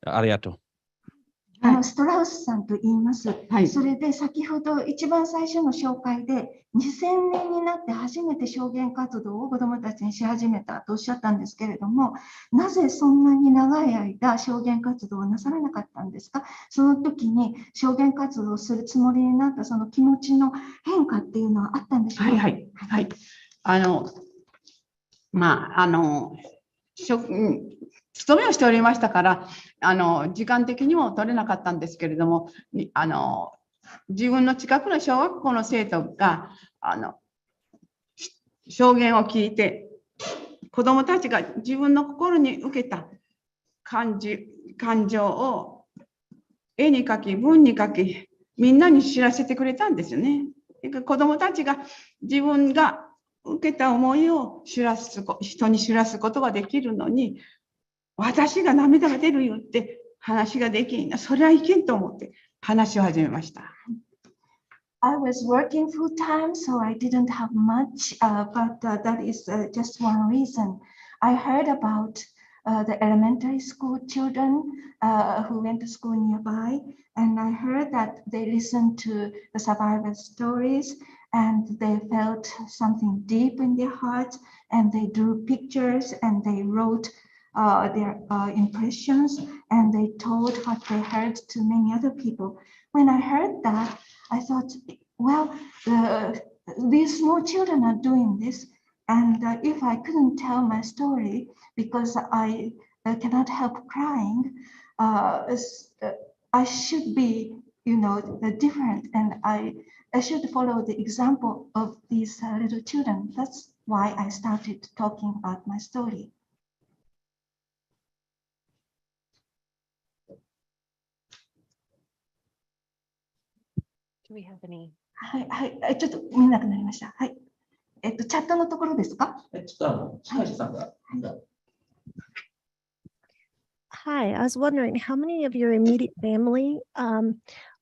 Arigato. ストラウスさんと言います。はい。それで先ほど一番最初の紹介で2000年になって初めて証言活動を子どもたちにし始めたとおっしゃったんですけれども、なぜそんなに長い間証言活動をなさらなかったんですか？その時に証言活動をするつもりになったその気持ちの変化っていうのはあったんでしょうか？はいはい。勤めをしておりましたから、時間的にも取れなかったんですけれども、自分の近くの小学校の生徒が証言を聞いて、子どもたちが自分の心に受けた感情を絵に描き、文に書き、みんなに知らせてくれたんですよね。子どもたちが自分が受けた思いを人に知らすことができるのに、私が涙が出るよって話ができんな、それはいけんと思って話を始めました。I was working full time, so I didn't have much, but that is just one reason. I heard about the elementary school children who went to school nearby, and I heard that they listened to the survivor stories and they felt something deep in their hearts, and they drew pictures and they wrote their impressions, and they told what they heard to many other people. When I heard that, I thought, well, these small children are doing this. And if I couldn't tell my story because I cannot help crying, I should be, different, and I should follow the example of these little children. That's why I started talking about my story. Do we have any? はい、ちょっと見えなくなりました。はい。チャットのところですか？ちょっと司会者さんが。Hi, I was wondering how many of your immediate family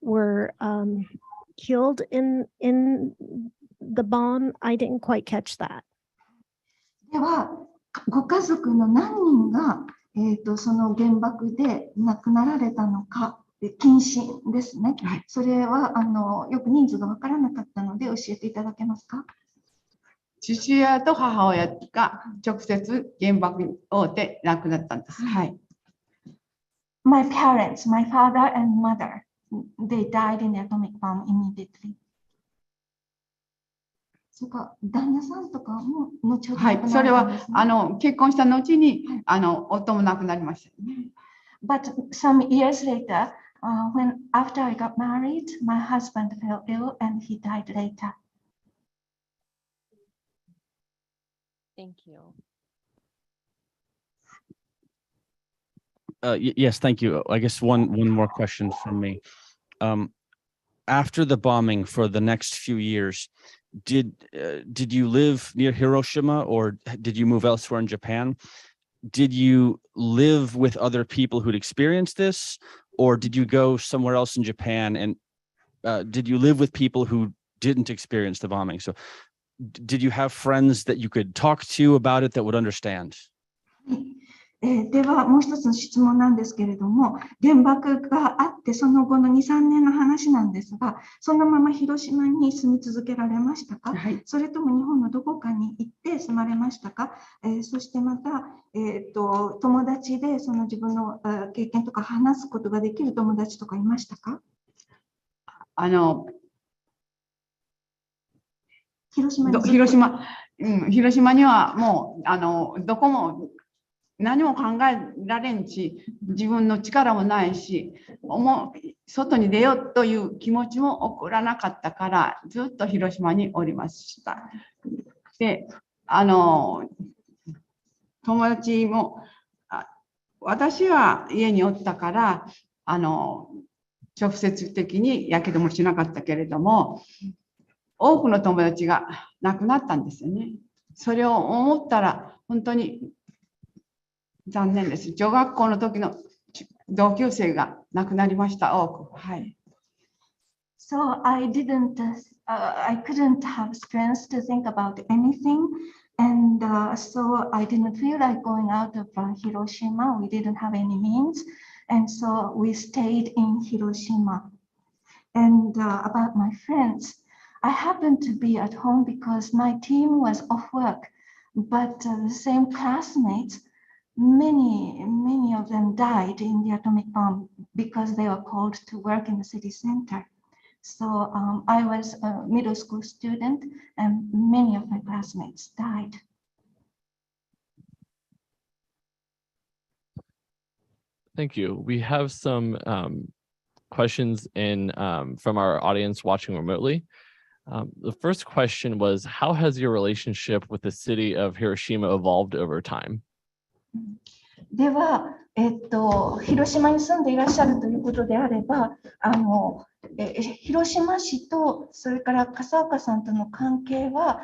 were killed in the bomb? I didn't quite catch that. では、ご家族の何人が、その原爆で亡くなられたのか、謹慎ですね。はい、それはよく人数が分からなかったので教えていただけますか？父親と母親が直接原爆で亡くなったんです。はい。My parents, my father and mother, they died in the atomic bomb immediately. それか旦那さんとかも後ほどはい、それは結婚した後に夫も亡くなりました、ね。But some years later, after I got married, my husband fell ill and he died later. Thank you. Yes, thank you. I guess one more question from me. After the bombing for the next few years, did you live near Hiroshima or did you move elsewhere in Japan? Did you live with other people who'd experienced this, or did you go somewhere else in Japan? And did you live with people who didn't experience the bombing? So did you have friends that you could talk to about it that would understand? ではもう一つの質問なんですけれども、原爆があってその後の2、3年の話なんですが、そのまま広島に住み続けられましたか？はい、それとも日本のどこかに行って住まれましたか？そしてまた、友達でその自分の経験とか話すことができる友達とかいましたか？広島にはもうどこも何も考えられんし、自分の力もないし、外に出ようという気持ちも起こらなかったから、ずっと広島におりました。で、友達も、私は家におったから、直接的にやけどもしなかったけれども、多くの友達が亡くなったんですよね。それを思ったら、本当に残念です。女学校の時の同級生が亡くなりました。多く。はい。So I couldn't have strength to think about anything, and so I didn't feel like going out of Hiroshima. We didn't have any means, and so we stayed in Hiroshima. And about my friends, I happened to be at home because my team was off work, but the same classmates, many of them died in the atomic bomb because they were called to work in the city center. So I was a middle school student and many of my classmates died. Thank you. We have some questions in from our audience watching remotely. The first question was, how has your relationship with the city of Hiroshima evolved over time? では、広島に住んでいらっしゃるということであれば、広島市とそれから笠岡さんとの関係は、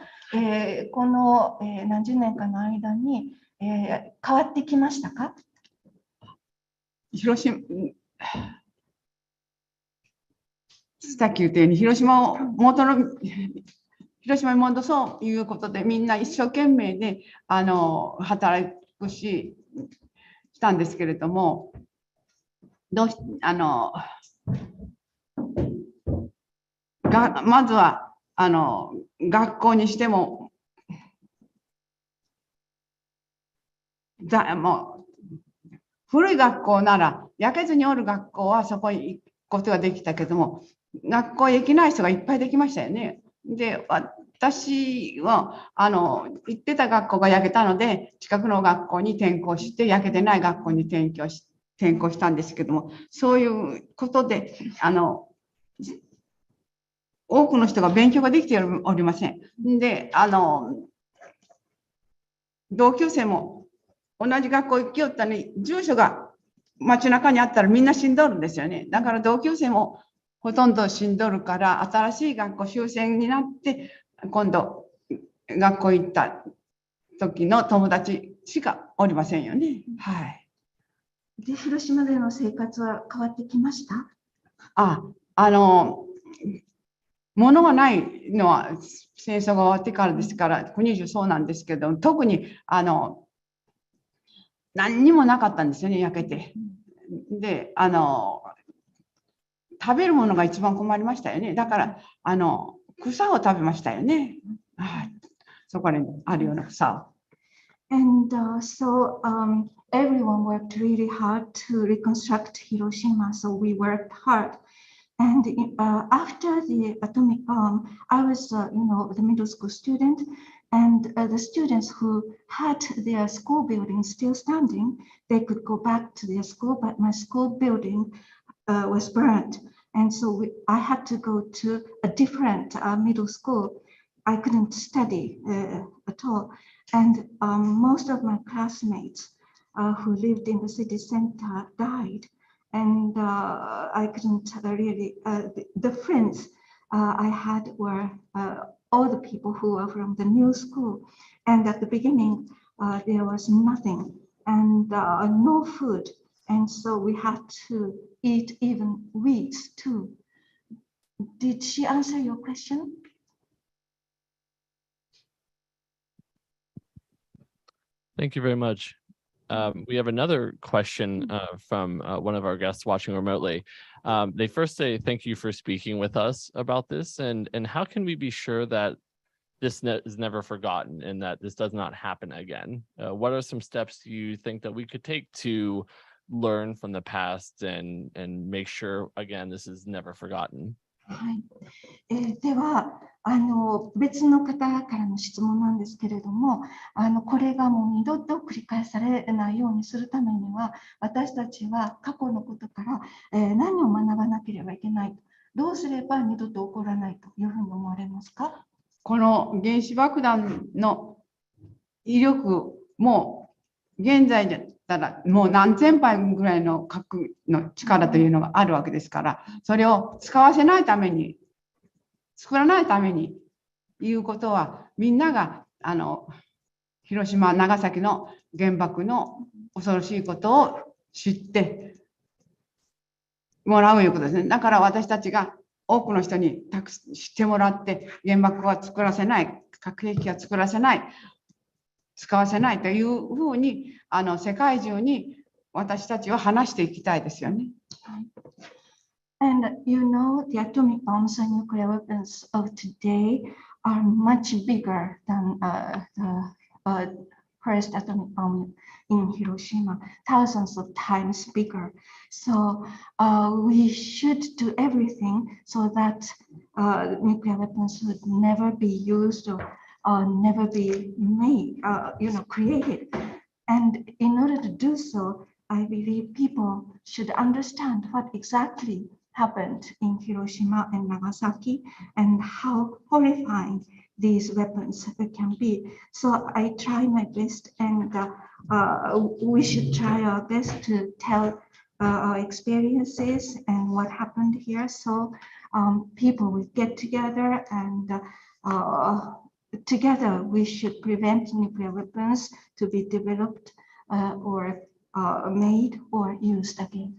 この、何十年かの間に、変わってきましたか？さっき言ったように広島に戻そうということでみんな一生懸命で働くしたんですけれども、まずは学校にしてももう古い学校なら焼けずにおる学校はそこに行くことができたけども、学校へ行けない人がいっぱいできましたよね。で、私は行ってた学校が焼けたので、近くの学校に転校して、焼けてない学校に転校したんですけども、そういうことで多くの人が勉強ができておりません。で、同級生も同じ学校行きよったのに、住所が街中にあったらみんな死んどるんですよね。だから同級生もほとんど死んどるから、新しい学校終戦になって、今度学校行った時の友達しかおりませんよね。はい。で、広島での生活は変わってきました？物がないのは戦争が終わってからですから、国中そうなんですけど、特に何にもなかったんですよね、焼けて。で、食べるものが一番困りましたよね。だから草を食べましたよね。そこにあるような草を。And everyone worked really hard to reconstruct Hiroshima. So we worked hard. And after the atomic bomb, I was, the middle school student, and the students who had their school building still standing, they could go back to their school, but my school building was burned. And so I had to go to a different middle school. I couldn't study at all. And most of my classmates who lived in the city center died. And I couldn't really, the friends I had were all the people who were from the new school. And at the beginning, there was nothing and no food. And so we had to eat even weeds too. Did she answer your question? Thank you very much. We have another question from one of our guests watching remotely. They first say, thank you for speaking with us about this. And how can we be sure that this is never forgotten and that this does not happen again? What are some steps you think that we could take to learn from the past and make sure, again, this is never forgotten? はい。では別の方からの質問なんですけれども、これがもう二度と繰り返されないようにするためには、私たちは過去のことから、何を学ばなければいけない、どうすれば二度と起こらないというふうに思われますか？この原子爆弾の威力も現在だったらもう何千倍ぐらいの核の力というのがあるわけですから、それを使わせないために、作らないためにいうことは、みんなが広島、長崎の原爆の恐ろしいことを知ってもらうということですね。だから私たちが多くの人に知ってもらって、原爆は作らせない、核兵器は作らせない、使わせないというふうに世界中に私たちは話していきたいですよね。And you know, the atomic bombs and nuclear weapons of today are much bigger than the first atomic bomb in Hiroshima, thousands of times bigger. So we should do everything so that nuclear weapons would never be used or never be made, created. And in order to do so, I believe people should understand what exactly happened in Hiroshima and Nagasaki and how horrifying these weapons can be. So I try my best, and we should try our best to tell our experiences and what happened here. So people will get together, and together we should prevent nuclear weapons to be developed or made or used again.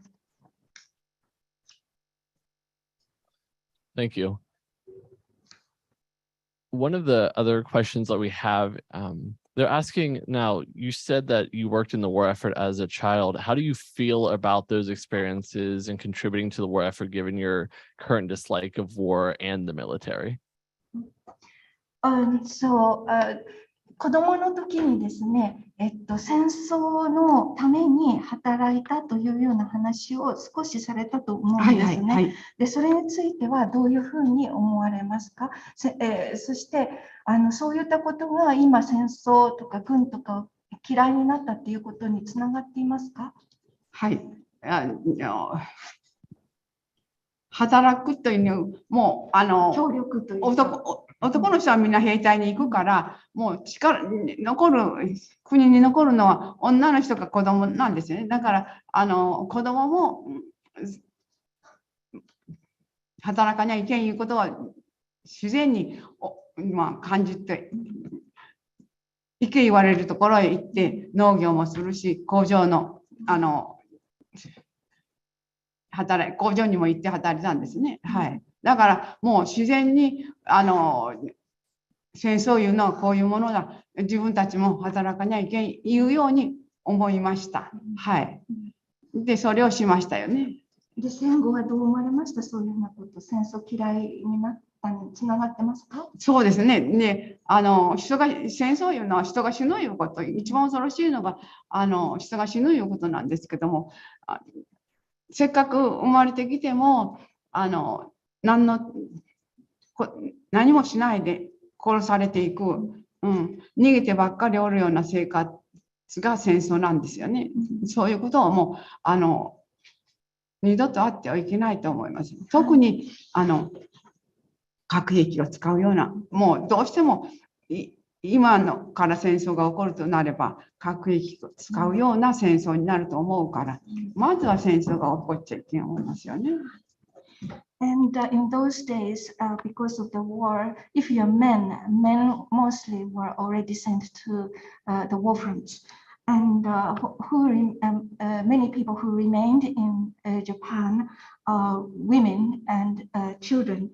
Thank you. One of the other questions that we have, they're asking now, you said that you worked in the war effort as a child. How do you feel about those experiences and contributing to the war effort, given your current dislike of war and the military? 子供の時にですね、戦争のために働いたというような話を少しされたと思うんですね。で、それについてはどういうふうに思われますか？そしてそういったことが今戦争とか軍とか嫌いになったっていうことにつながっていますか？はい。働くというのも協力という男の人はみんな兵隊に行くから、もう国に残るのは女の人か子供なんですよね。だから子供も働かないけんいうことは自然に感じて、行け言われるところへ行って農業もするし、工場にも行って働いたんですね。はい。だからもう自然に戦争いうのはこういうものだ。自分たちも働かないけんいうように思いました。はい。で、それをしましたよね。で、戦後はどう思われました？そういうようなこと、戦争嫌いになったにつながってますか？そうですね。で、戦争いうのは人が死ぬいうこと、一番恐ろしいのが人が死ぬいうことなんですけども、せっかく生まれてきても何もしないで殺されていく、逃げてばっかりおるような生活が戦争なんですよね。そういうことをもう二度とあってはいけないと思います。特に核兵器を使うような、もうどうしても今のから戦争が起こるとなれば核兵器を使うような戦争になると思うから、まずは戦争が起こっちゃいけないと思いますよね。And in those days, because of the war, if you're men mostly were already sent to the war fronts. And many people who remained in Japan are women and children.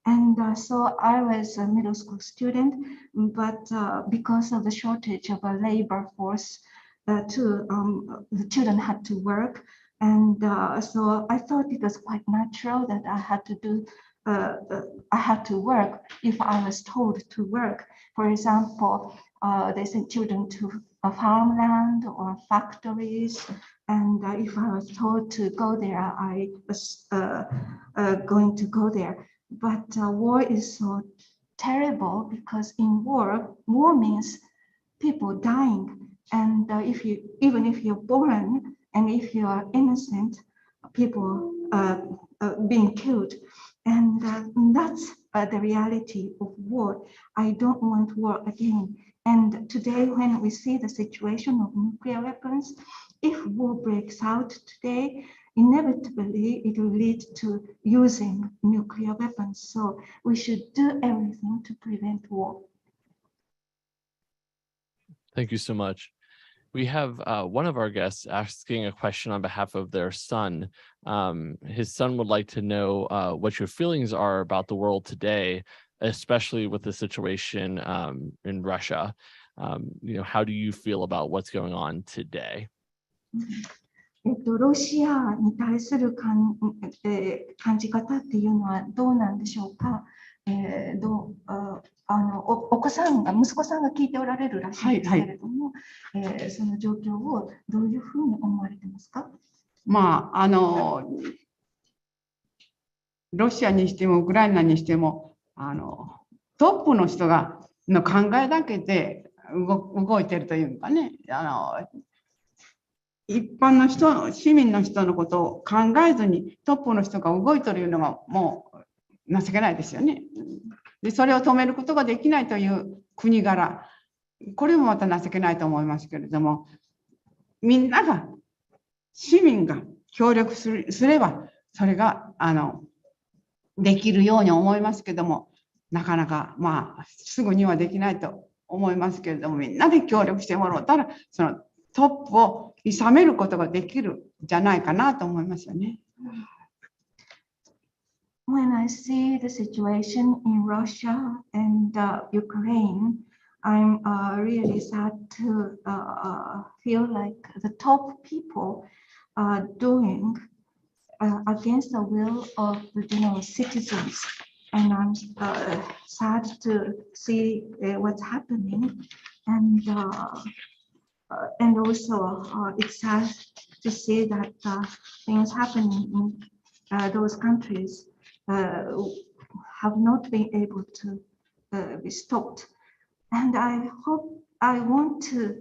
And so I was a middle school student, but because of the shortage of a labor force, the children had to work. And so I thought it was quite natural that I had to work if I was told to work. For example, they sent children to a farmland or factories, and if I was told to go there, I was going to go there. But war is so terrible because in war means people dying, and even if you're born and if you are innocent, people being killed, and that's the reality of war. I don't want war again. And today, when we see the situation of nuclear weapons, if war breaks out today, inevitably it will lead to using nuclear weapons. So we should do everything to prevent war. Thank you so much. We have one of our guests asking a question on behalf of their son. His son would like to know what your feelings are about the world today, especially with the situation in Russia. How do you feel about what's going on today? ロシアに対する感じ方っていうのはどうなんでしょうか？息子さんが聞いておられるらしいんですけれども、その状況をどういうふうに思われてますか？ロシアにしてもウクライナにしてもトップの人の考えだけで動いてるというかね、一般の人、市民の人のことを考えずにトップの人が動いているのがもう情けないですよね。で、それを止めることができないという国柄、これもまた情けないと思いますけれども、みんなが、市民が協力すれば、それができるように思いますけども、なかなかすぐにはできないと思いますけれども、みんなで協力してもらったら、そのトップを諌めることができるんじゃないかなと思いますよね。When I see the situation in Russia and Ukraine, I'm really sad to feel like the top people are doing against the will of the general citizens. And I'm sad to see what's happening. And also it's sad to see that things happening in those countries have not been able to be stopped. And I want to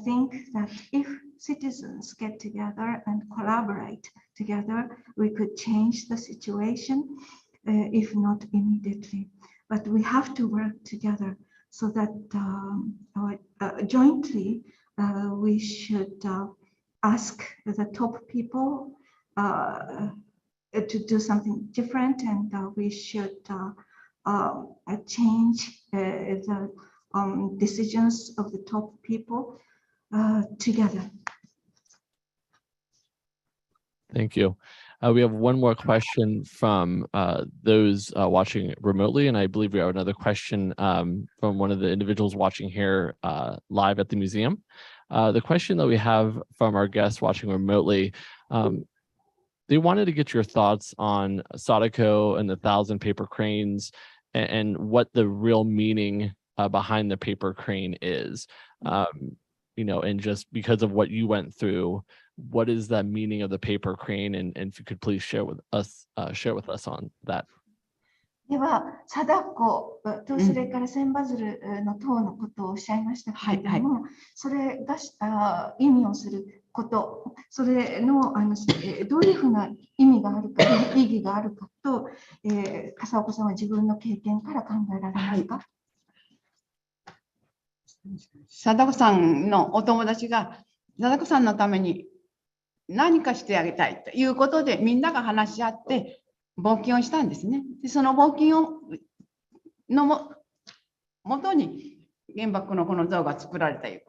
think that if citizens get together and collaborate together, we could change the situation, if not immediately. But we have to work together so that jointly we should ask the top people to do something different, and we should change the decisions of the top people together. Thank you. We have one more question from those watching remotely, and I believe we have another question from one of the individuals watching here live at the museum. The question that we have from our guests watching remotely, they wanted to get your thoughts on Sadako and the 1,000 paper cranes and what the real meaning behind the paper crane is. You know, and just because of what you went through, what is the meaning of the paper crane? And if you could please share with us on that. では、貞子とそれから千羽鶴の塔のことをおっしゃいましたけれども、それが意味をすること、それのどういうふうな意味があるか、意義があるかと、笠岡さんは自分の経験から考えられますか？貞子さんのお友達が貞子さんのために何かしてあげたいということで、みんなが話し合って募金をしたんですね。でその募金をのもとに原爆のこの像が作られたいう。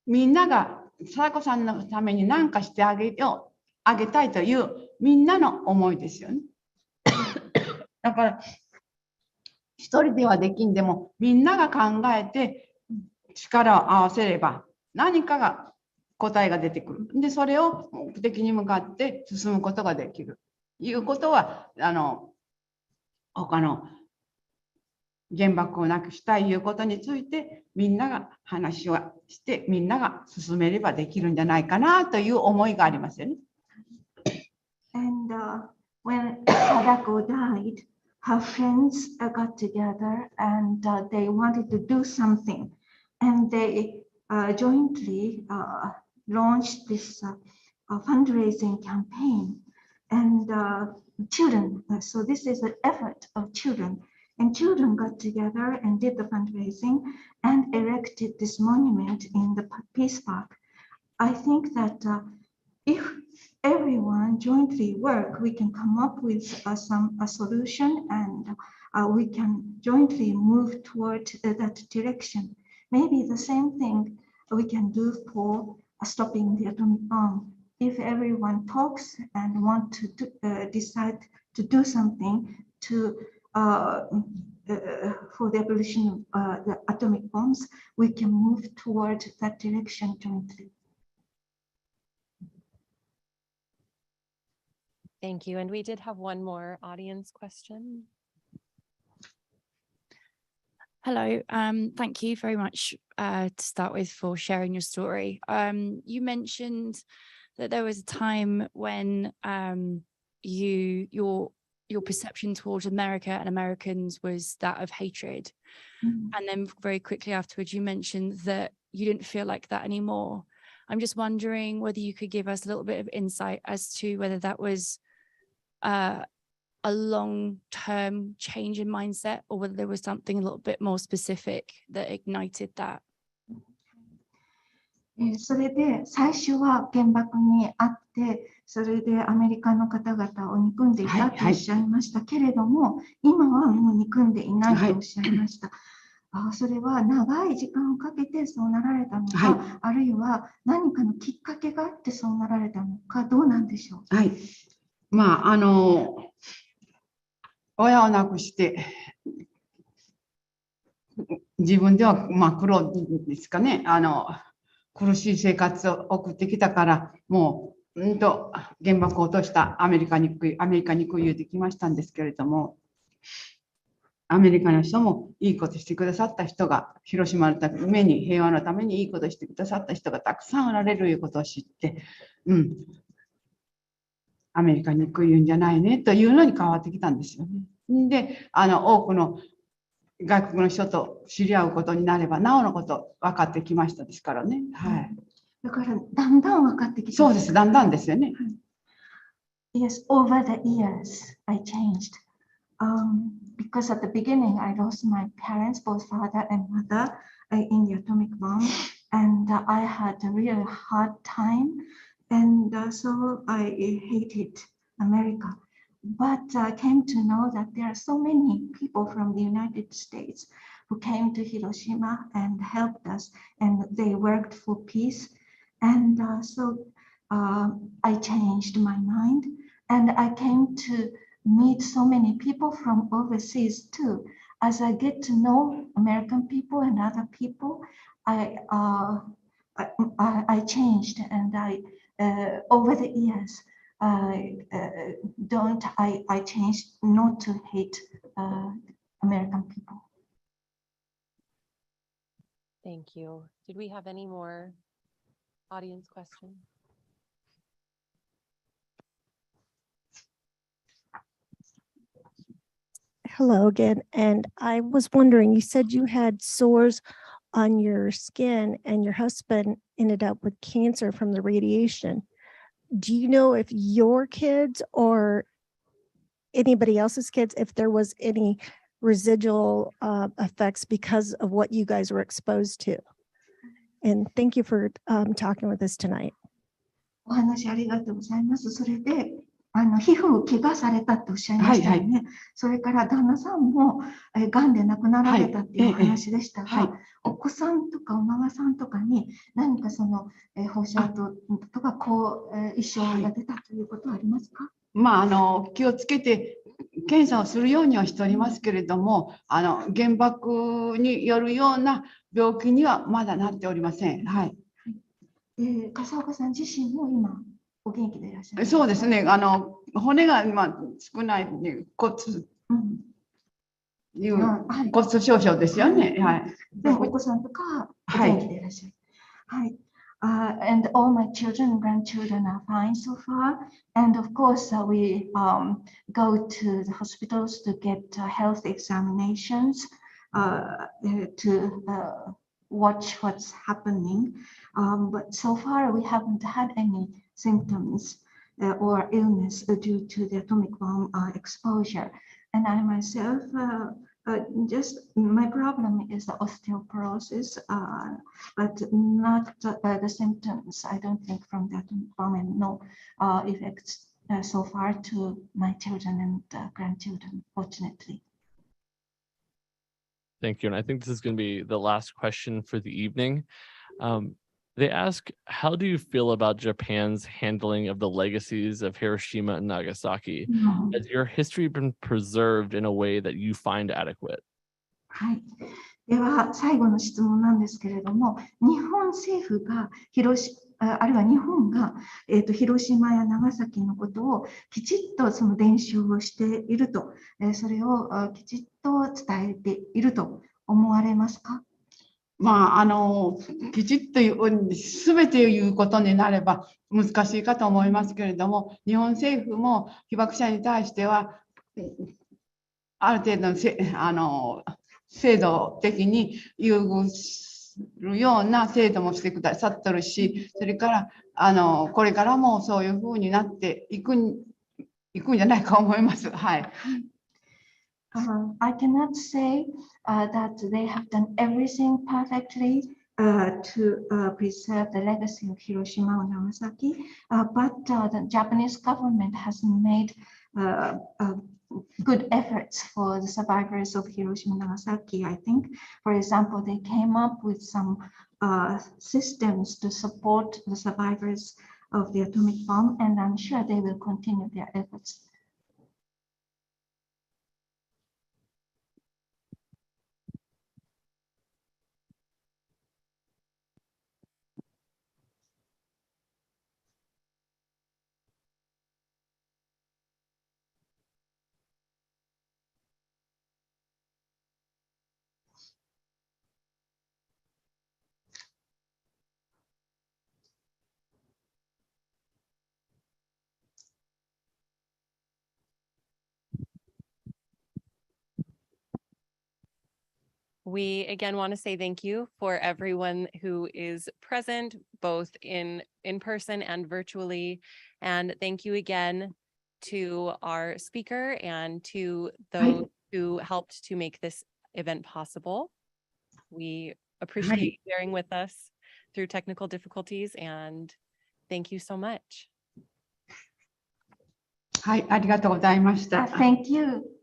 みんなが貞子さんのために何かしてあげたいというみんなの思いですよね。だから一人ではできんでもみんなが考えて力を合わせれば何かが答えが出てくる。でそれを目的に向かって進むことができるいうことは他の原爆をなくしたいいうことについてみんなが話をしてみんなが進めればできるんじゃないかなという思いがありますよね。And when Sadako died, her friends got together and they wanted to do something, and they jointly launched this fundraising campaign. And children, so this is an effort of children, and children got together and did the fundraising and erected this monument in the Peace Park. I think that if everyone jointly work, we can come up with a solution, and we can jointly move toward that direction. Maybe the same thing we can do for stopping the atomic bomb. If everyone talks and want to decide to do something to for the abolition of the atomic bombs, we can move toward that direction jointly. Thank you. And we did have one more audience question. Hello, thank you very much to start with for sharing your story. You mentioned that there was a time when your perception towards America and Americans was that of hatred. And then very quickly afterwards, you mentioned that you didn't feel like that anymore. I'm just wondering whether you could give us a little bit of insight as to whether that was a long-term change in mindset, or whether there was something a little bit more specific that ignited that. それで最初は原爆にあって、それでアメリカの方々を憎んでいたとおっしゃいましたけれども、今はもう憎んでいないとおっしゃいました。それは長い時間をかけてそうなられたのか、あるいは何かのきっかけがあってそうなられたのか、どうなんでしょう。はい。まあ親を亡くして自分では苦労ですかね、苦しい生活を送ってきたから、もう原爆を落としたアメリカに行く言うてきましたんですけれども、アメリカの人もいいことしてくださった人が、広島のために、平和のためにいいことしてくださった人がたくさんおられるいうことを知って、アメリカに行くいうんじゃないねというのに変わってきたんですよね。で、多くの外国の人と知り合うことになれば、なおのこと分かってきましたですからね。はい。だからだんだん分かってきた。そうです、だんだんですよね。Yes, over the years, I changed. Because at the beginning, I lost my parents, both father and mother, in the atomic bomb, and I had a really hard time, and so I hated America. But I came to know that there are so many people from the United States who came to Hiroshima and helped us, and they worked for peace. And so I changed my mind, and I came to meet so many people from overseas too. As I get to know American people and other people, I changed, and over the years, I changed not to hate American people. Thank you. Did we have any more audience questions? Hello again. And I was wondering, you said you had sores on your skin and your husband ended up with cancer from the radiation. Do you know if your kids or anybody else's kids, if there was any residual effects because of what you guys were exposed to? And thank you for talking with us tonight. お話ありがとうございます。それで、皮膚を怪我されたっておっしゃいましたよね。それから旦那さんも癌で亡くなられたっていうお話でしたが、お子さんとかお孫さんとかに何かその放射とか異常が出たということはありますか？気をつけて検査をするようにはしておりますけれども、原爆によるような病気にはまだなっておりません。はい。笠岡さん自身も今お元気でいらっしゃる。そうですね。骨が今少ない骨粗しょうですよね。はい。でもお子さんとかお元気でいらっしゃる。はい。And all my children and grandchildren are fine so far. And of course, we go to the hospitals to get health examinations to watch what's happening. But so far, we haven't had any symptoms or illness due to the atomic bomb exposure. And I myself, just my problem is the osteoporosis, but not the symptoms. I don't think from the atomic bomb, and no effects so far to my children and grandchildren, fortunately. Thank you. And I think this is going to be the last question for the evening. They ask, how do you feel about Japan's handling of the legacies of Hiroshima and Nagasaki? Has your history been preserved in a way that you find adequate? はい。では最後の質問なんですけれども、日本政府があるいは日本が、広島や長崎のことをきちっとその伝承をしていると、それをきちっと伝えていると思われますか？きちっと全て言うことになれば難しいかと思いますけれども、日本政府も被爆者に対してはある程度の制度的に優遇するような制度もしてくださってるし、それからこれからもそういうふうになっていくんじゃないかと思います。はい。I cannot say that they have done everything perfectly to preserve the legacy of Hiroshima and Nagasaki, but the Japanese government has made good efforts for the survivors of Hiroshima and Nagasaki. I think, for example, they came up with some systems to support the survivors of the atomic bomb, and I'm sure they will continue their efforts. We again want to say thank you for everyone who is present, both in person and virtually. And thank you again to our speaker and to those who helped to make this event possible. We appreciate you bearing with us through technical difficulties, and thank you so much. はい、ありがとうございました。 Thank you.